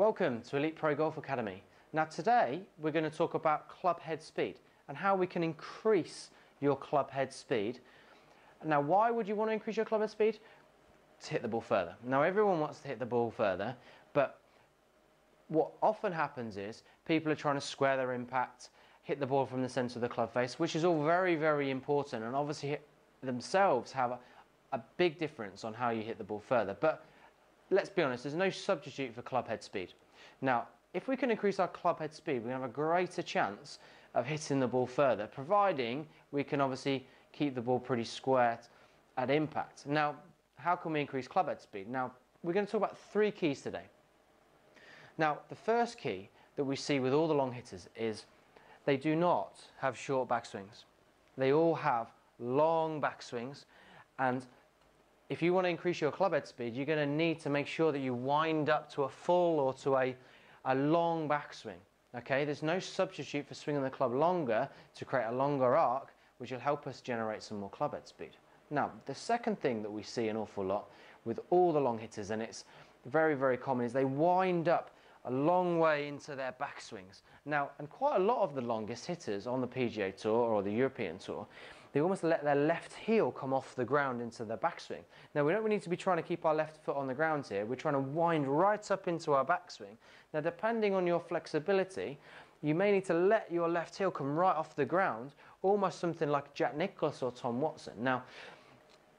Welcome to Elite Pro Golf Academy. Now today we're going to talk about club head speed and how we can increase your club head speed. Now why would you want to increase your club head speed? To hit the ball further. Now everyone wants to hit the ball further, but what often happens is people are trying to square their impact, hit the ball from the centre of the club face, which is all very, very important, and obviously themselves have a big difference on how you hit the ball further. But let's be honest, there's no substitute for club head speed. Now, if we can increase our club head speed, we have a greater chance of hitting the ball further, providing we can obviously keep the ball pretty square at impact. Now, how can we increase club head speed? Now, we're going to talk about three keys today. Now, the first key that we see with all the long hitters is they do not have short backswings. They all have long backswings, and if you want to increase your club head speed, you're going to need to make sure that you wind up to a full or to a long backswing. Okay, there's no substitute for swinging the club longer to create a longer arc, which will help us generate some more club head speed. Now, the second thing that we see an awful lot with all the long hitters, and it's very, very common, is they wind up a long way into their backswings. Now, and quite a lot of the longest hitters on the PGA Tour or the European Tour, they almost let their left heel come off the ground into their backswing. Now, we don't need to be trying to keep our left foot on the ground here. We're trying to wind right up into our backswing. Now, depending on your flexibility, you may need to let your left heel come right off the ground, almost something like Jack Nicklaus or Tom Watson. Now,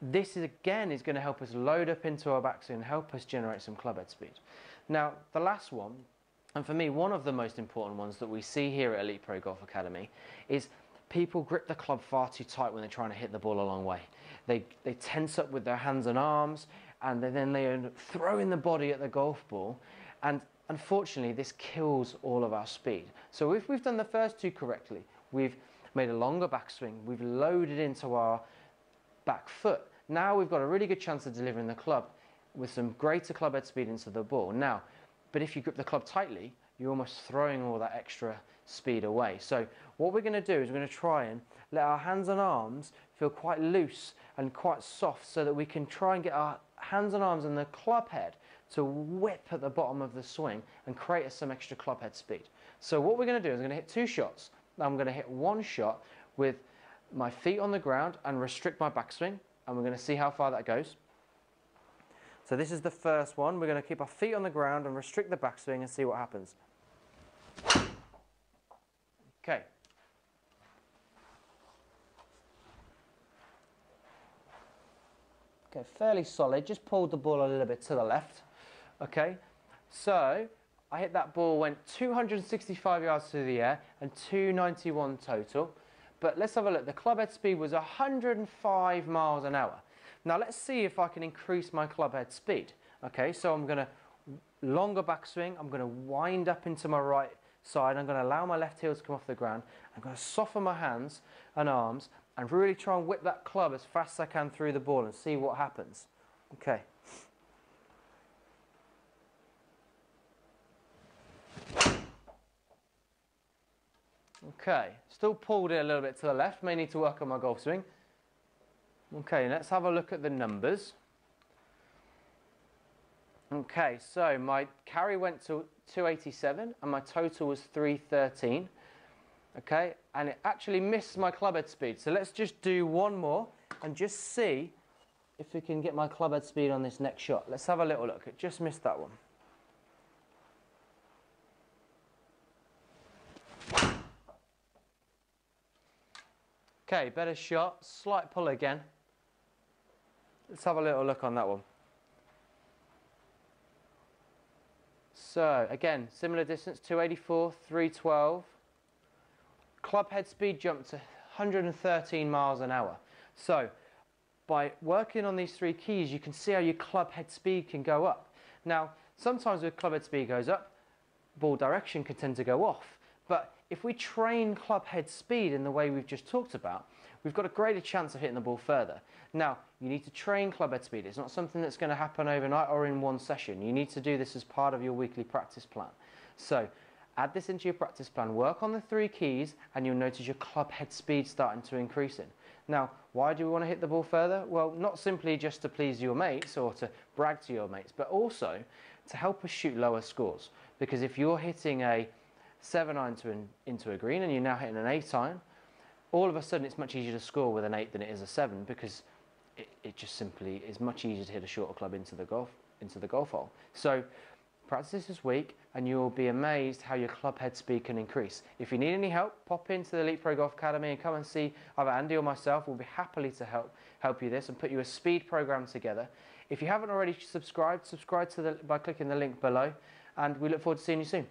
this is, again, is going to help us load up into our backswing and help us generate some club head speed. Now, the last one, and for me, one of the most important ones that we see here at Elite Pro Golf Academy, is people grip the club far too tight when they're trying to hit the ball a long way. They tense up with their hands and arms, and then they are throwing the body at the golf ball, and unfortunately this kills all of our speed. So if we've done the first two correctly, we've made a longer backswing, we've loaded into our back foot, now we've got a really good chance of delivering the club with some greater club head speed into the ball. Now, but if you grip the club tightly, you're almost throwing all that extra speed away. So what we're going to do is we're going to try and let our hands and arms feel quite loose and quite soft, so that we can try and get our hands and arms and the club head to whip at the bottom of the swing and create us some extra club head speed. So what we're going to do is I'm going to hit two shots. I'm going to hit one shot with my feet on the ground and restrict my backswing, and we're going to see how far that goes. So this is the first one. We're going to keep our feet on the ground and restrict the backswing and see what happens. Okay. Okay, fairly solid. Just pulled the ball a little bit to the left. Okay, so I hit that ball, went 265 yards through the air and 291 total. But let's have a look. The club head speed was 105 miles an hour. Now let's see if I can increase my club head speed. Okay, so I'm going to longer backswing. I'm going to wind up into my right side. I'm going to allow my left heel to come off the ground. I'm going to soften my hands and arms and really try and whip that club as fast as I can through the ball and see what happens. Okay. Okay, still pulled it a little bit to the left. May need to work on my golf swing. Okay, let's have a look at the numbers. Okay, so my carry went to 287 and my total was 313. Okay, and it actually missed my club head speed. So let's just do one more and just see if we can get my club head speed on this next shot. Let's have a little look. It just missed that one. Okay, better shot, slight pull again. Let's have a little look on that one. So, again, similar distance, 284, 312. Club head speed jumped to 113 miles an hour. So, by working on these three keys, you can see how your club head speed can go up. Now, sometimes when club head speed goes up, ball direction can tend to go off. But if we train club head speed in the way we've just talked about, we've got a greater chance of hitting the ball further. Now, you need to train club head speed. It's not something that's going to happen overnight or in one session. You need to do this as part of your weekly practice plan. So, add this into your practice plan, work on the three keys, and you'll notice your club head speed starting to increase in. Now, why do we want to hit the ball further? Well, not simply just to please your mates or to brag to your mates, but also to help us shoot lower scores. because if you're hitting a 7-iron into a green and you're now hitting an 8-iron, all of a sudden it's much easier to score with an 8 than it is a 7, because it just simply is much easier to hit a shorter club into the golf hole. So practice this week and you'll be amazed how your club head speed can increase. If you need any help, pop into the Elite Pro Golf Academy and come and see either Andy or myself. We'll be happy to help you this and put you a speed program together. If you haven't already subscribed by clicking the link below, and we look forward to seeing you soon.